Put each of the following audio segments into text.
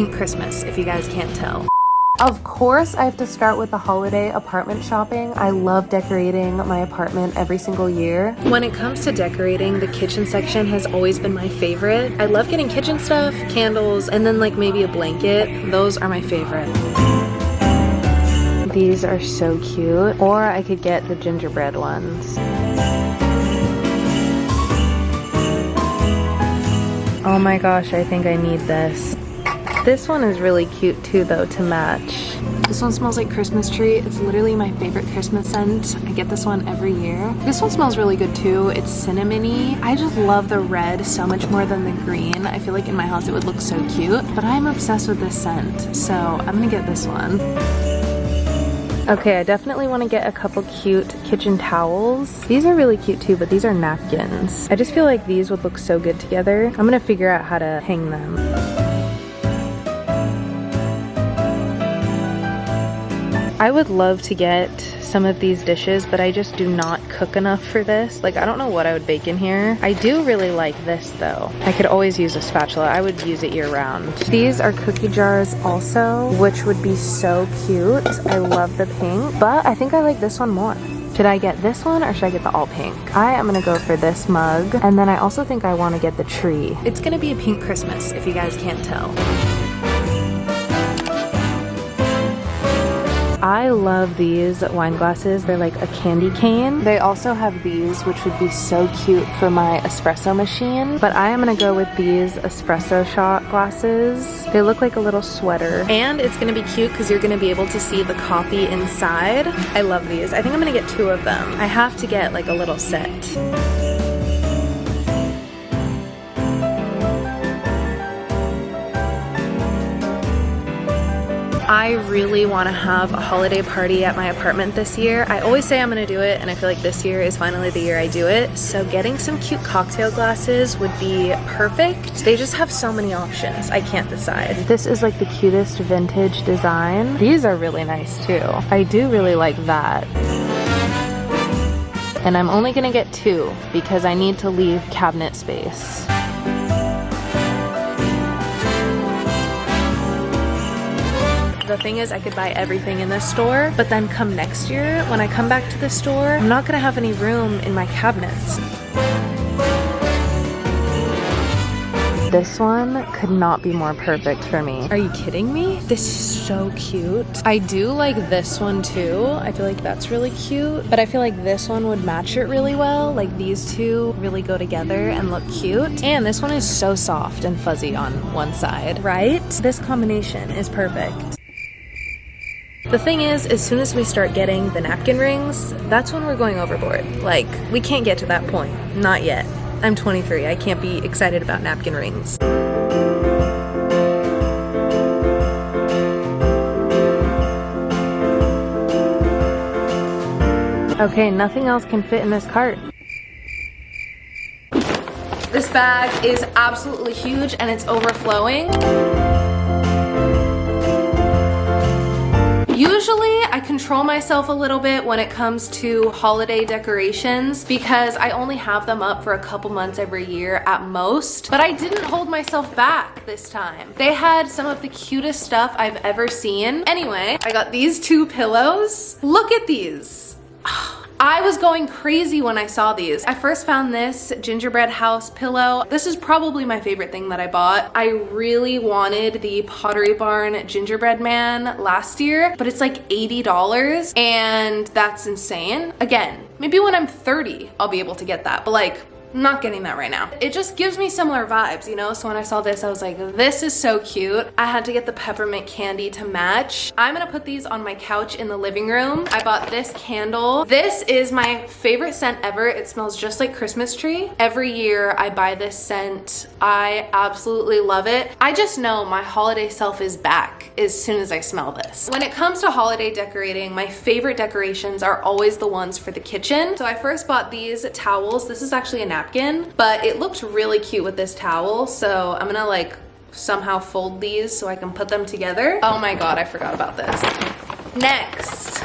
pink Christmas, if you guys can't tell. Of course, I have to start with the holiday apartment shopping. I love decorating my apartment every single year. When it comes to decorating, the kitchen section has always been my favorite. I love getting kitchen stuff, candles, and then like maybe a blanket. Those are my favorite. These are so cute. Or I could get the gingerbread ones. Oh my gosh, I think I need this. This one is really cute too though to match. This one smells like Christmas tree. It's literally my favorite Christmas scent. I get this one every year. This one smells really good too. It's cinnamony. I just love the red so much more than the green. I feel like in my house it would look so cute, but I'm obsessed with this scent. So I'm gonna get this one. Okay, I definitely want to get a couple cute kitchen towels. These are really cute too, but these are napkins. I just feel like these would look so good together. I'm gonna figure out how to hang them. I would love to get some of these dishes, but I just do not cook enough for this. Like, I don't know what I would bake in here. I do really like this though. I could always use a spatula. I would use it year round. These are cookie jars also, which would be so cute. I love the pink, but I think I like this one more. Should I get this one or should I get the all pink? I am gonna go for this mug, and then I also think I want to get the tree. It's gonna be a pink Christmas, if you guys can't tell. I love these wine glasses. They're like a candy cane. They also have these, which would be so cute for my espresso machine. But I am gonna go with these espresso shot glasses. They look like a little sweater. And it's gonna be cute because you're gonna be able to see the coffee inside. I love these. I think I'm gonna get 2 of them. I have to get like a little set. I really want to have a holiday party at my apartment this year. I always say I'm going to do it, and I feel like this year is finally the year I do it. So getting some cute cocktail glasses would be perfect. They just have so many options. I can't decide. This is like the cutest vintage design. These are really nice too. I do really like that. And I'm only going to get 2 because I need to leave cabinet space. The thing is, I could buy everything in this store, but then come next year, when I come back to the store, I'm not gonna have any room in my cabinets. This one could not be more perfect for me. Are you kidding me? This is so cute. I do like this one too. I feel like that's really cute, but I feel like this one would match it really well. Like these two really go together and look cute. And this one is so soft and fuzzy on one side, right? This combination is perfect. The thing is, as soon as we start getting the napkin rings, that's when we're going overboard. Like, we can't get to that point. Not yet. I'm 23. I can't be excited about napkin rings. Okay, nothing else can fit in this cart. This bag is absolutely huge and it's overflowing. Usually I control myself a little bit when it comes to holiday decorations because I only have them up for a couple months every year at most, but I didn't hold myself back this time. They had some of the cutest stuff I've ever seen. Anyway, I got these 2 pillows. Look at these. I was going crazy when I saw these. I first found this gingerbread house pillow. This is probably my favorite thing that I bought. I really wanted the Pottery Barn gingerbread man last year, but it's like $80 and that's insane. Again, maybe when I'm 30, I'll be able to get that, but like, I'm not getting that right now. It just gives me similar vibes, you know? So when I saw this, I was like, this is so cute. I had to get the peppermint candy to match. I'm gonna put these on my couch in the living room. I bought this candle. This is my favorite scent ever. It smells just like Christmas tree. Every year I buy this scent. I absolutely love it. I just know my holiday self is back as soon as I smell this. When it comes to holiday decorating, my favorite decorations are always the ones for the kitchen. So I first bought these towels. This is actually a napkin, but it looked really cute with this towel. So I'm gonna like somehow fold these so I can put them together. Oh my God, I forgot about this. Next,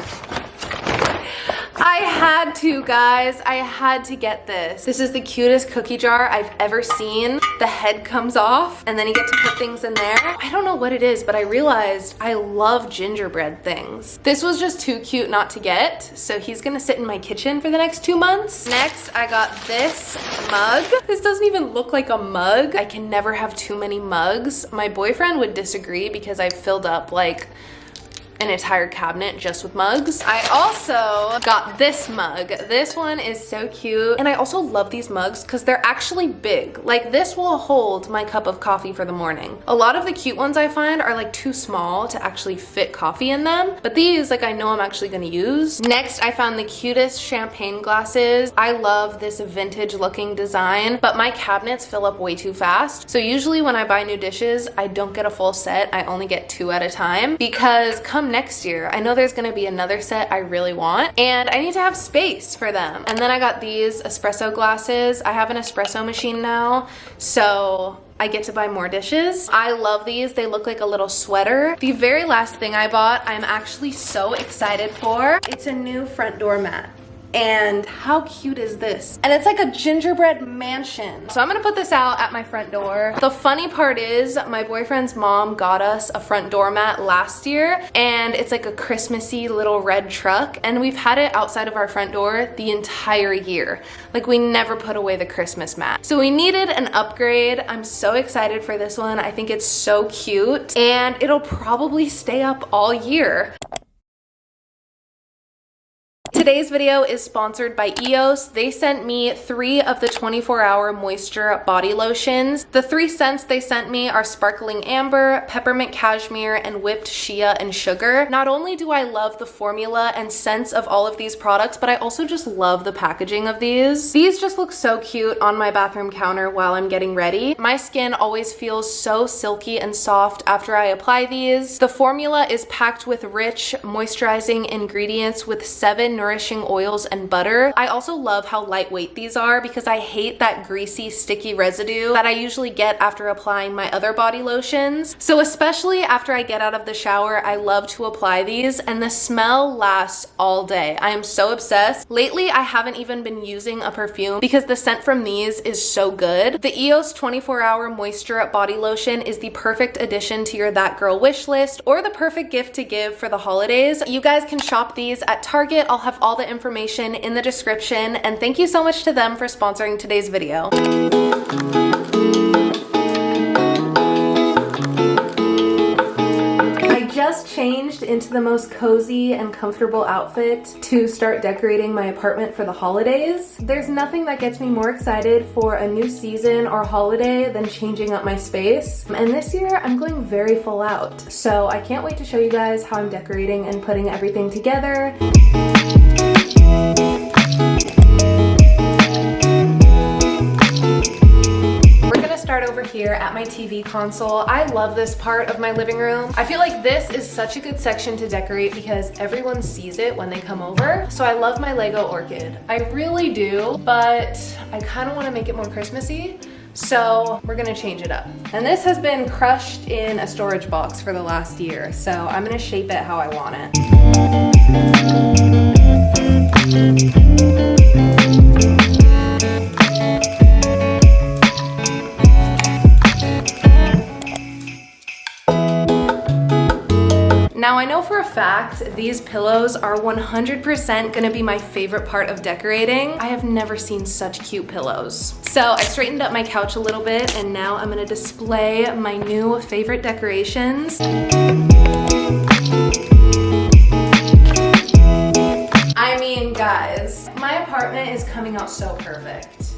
I had to, guys. I had to get this. This is the cutest cookie jar I've ever seen. The head comes off and then you get to put things in there. I don't know what it is, but I realized I love gingerbread things. This was just too cute not to get, so he's gonna sit in my kitchen for the next 2 months. Next, I got this mug. This doesn't even look like a mug. I can never have too many mugs. My boyfriend would disagree because I've filled up like an entire cabinet just with mugs. I also got this mug. This one is so cute. And I also love these mugs because they're actually big. Like this will hold my cup of coffee for the morning. A lot of the cute ones I find are like too small to actually fit coffee in them. But these, like I know I'm actually gonna use. Next, I found the cutest champagne glasses. I love this vintage looking design, but my cabinets fill up way too fast. So usually when I buy new dishes, I don't get a full set. I only get 2 at a time because come next year, I know there's gonna be another set I really want and I need to have space for them. And then I got these espresso glasses. I have an espresso machine now, so I get to buy more dishes. I love these. They look like a little sweater. The very last thing I bought, I'm actually so excited for. It's a new front door mat. And how cute is this? And it's like a gingerbread mansion. So I'm gonna put this out at my front door. The funny part is my boyfriend's mom got us a front door mat last year and it's like a Christmassy little red truck and we've had it outside of our front door the entire year. Like we never put away the Christmas mat. So we needed an upgrade. I'm so excited for this one. I think it's so cute and it'll probably stay up all year. Today's video is sponsored by EOS. They sent me 3 of the 24-hour moisture body lotions. The 3 scents they sent me are sparkling amber, peppermint cashmere, and whipped shea and sugar. Not only do I love the formula and scents of all of these products, but I also just love the packaging of these. These just look so cute on my bathroom counter while I'm getting ready. My skin always feels so silky and soft after I apply these. The formula is packed with rich, moisturizing ingredients with 7 nourishing oils and butter. I also love how lightweight these are because I hate that greasy, sticky residue that I usually get after applying my other body lotions. So especially after I get out of the shower, I love to apply these and the smell lasts all day. I am so obsessed. Lately, I haven't even been using a perfume because the scent from these is so good. The EOS 24-hour moisture body lotion is the perfect addition to your That Girl wish list or the perfect gift to give for the holidays. You guys can shop these at Target. I'll have all the information in the description, and thank you so much to them for sponsoring today's video. I just changed into the most cozy and comfortable outfit to start decorating my apartment for the holidays. There's nothing that gets me more excited for a new season or holiday than changing up my space. And this year I'm going very full out. So I can't wait to show you guys how I'm decorating and putting everything together. Start over here at my TV console. I love this part of my living room. I feel like this is such a good section to decorate because everyone sees it when they come over. So I love my Lego orchid. I really do, but I kind of want to make it more Christmassy. So we're gonna change it up. And this has been crushed in a storage box for the last year. So I'm gonna shape it how I want it. Now I know for a fact these pillows are 100% gonna be my favorite part of decorating. I have never seen such cute pillows. So I straightened up my couch a little bit and now I'm gonna display my new favorite decorations. I mean, guys, my apartment is coming out so perfect.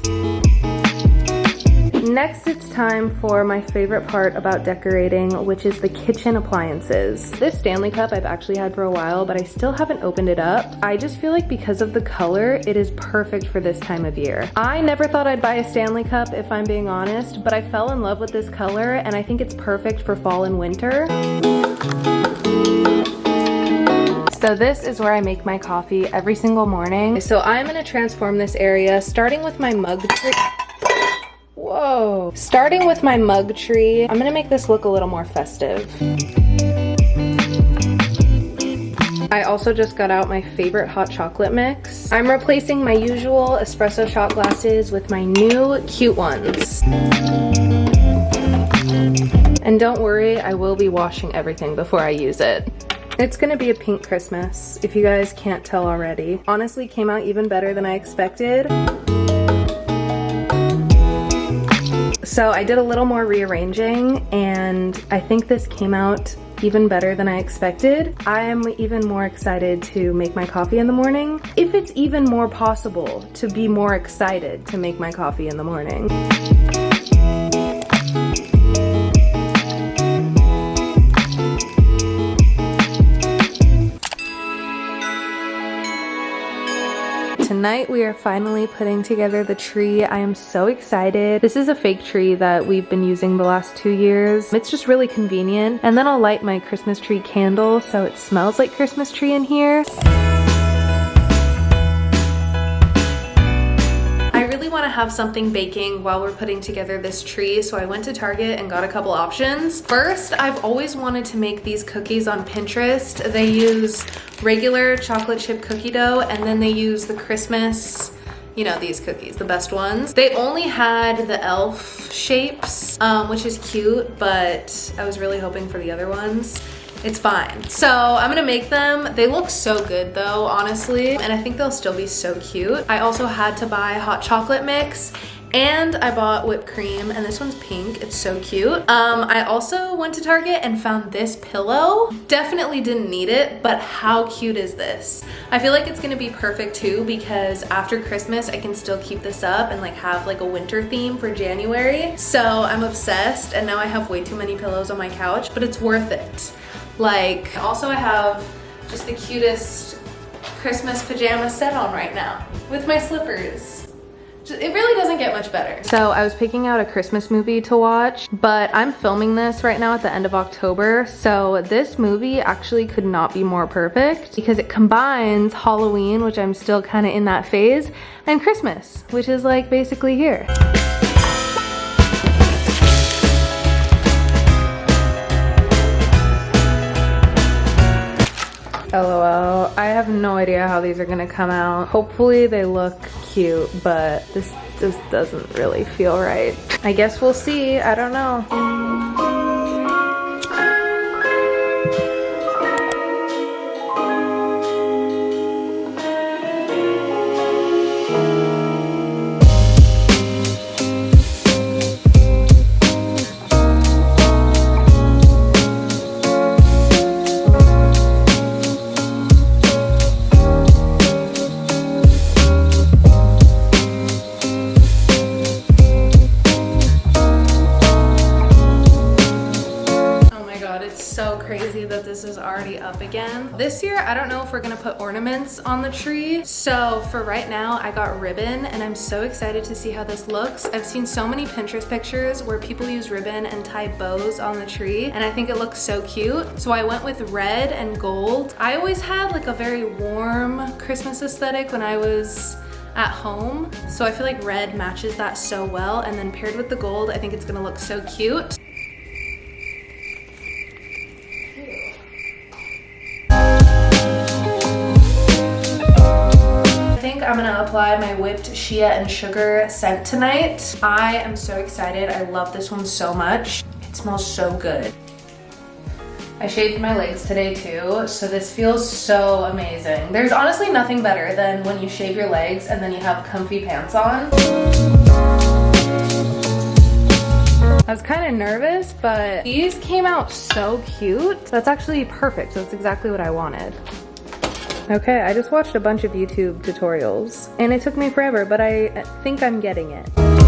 Next, it's time for my favorite part about decorating, which is the kitchen appliances. This Stanley Cup I've actually had for a while, but I still haven't opened it up. I just feel like because of the color, it is perfect for this time of year. I never thought I'd buy a Stanley Cup if I'm being honest, but I fell in love with this color and I think it's perfect for fall and winter. So this is where I make my coffee every single morning. So I'm gonna transform this area, starting with my mug tree. Whoa. Starting with my mug tree, I'm gonna make this look a little more festive. I also just got out my favorite hot chocolate mix. I'm replacing my usual espresso shot glasses with my new cute ones. And don't worry, I will be washing everything before I use it. It's gonna be a pink Christmas, if you guys can't tell already. Honestly, came out even better than I expected. So I did a little more rearranging, and I think this came out even better than I expected. I am even more excited to make my coffee in the morning, if it's even more possible to be more excited to make my coffee in the morning. Tonight we are finally putting together the tree. I am so excited. This is a fake tree that we've been using the last 2 years. It's just really convenient. And then I'll light my Christmas tree candle so it smells like Christmas tree in here. I really want to have something baking while we're putting together this tree, so I went to Target and got a couple options. First, I've always wanted to make these cookies on Pinterest. They use regular chocolate chip cookie dough, and then they use the Christmas, you know, these cookies, the best ones. They only had the elf shapes, which is cute, but I was really hoping for the other ones. It's fine. So I'm gonna make them. They look so good though, honestly, and I think they'll still be so cute. I also had to buy hot chocolate mix, and I bought whipped cream, and this one's pink. It's so cute. I also went to Target and found this pillow. Definitely didn't need it, but how cute is this? I feel like it's gonna be perfect too, because after Christmas, I can still keep this up and like have like a winter theme for January. So I'm obsessed, and now I have way too many pillows on my couch, but it's worth it. Like, also I have just the cutest Christmas pajama set on right now with my slippers. It really doesn't get much better. So I was picking out a Christmas movie to watch, but I'm filming this right now at the end of October. So this movie actually could not be more perfect because it combines Halloween, which I'm still kind of in that phase, and Christmas, which is like basically here. LOL. I have no idea how these are gonna come out. Hopefully they look cute, but this doesn't really feel right. I guess we'll see. I don't know. That this is already up again. This year, I don't know if we're gonna put ornaments on the tree. So for right now, I got ribbon, and I'm so excited to see how this looks. I've seen so many Pinterest pictures where people use ribbon and tie bows on the tree, and I think it looks so cute. So I went with red and gold. I always had like a very warm Christmas aesthetic when I was at home. So I feel like red matches that so well, and then paired with the gold, I think it's gonna look so cute. I'm gonna apply my whipped shea and sugar scent tonight. I am so excited. I love this one so much. It smells so good. I shaved my legs today too, so this feels so amazing. There's honestly nothing better than when you shave your legs and then you have comfy pants on. I was kind of nervous, but these came out so cute. That's actually perfect. That's exactly what I wanted. Okay, I just watched a bunch of YouTube tutorials and it took me forever, but I think I'm getting it.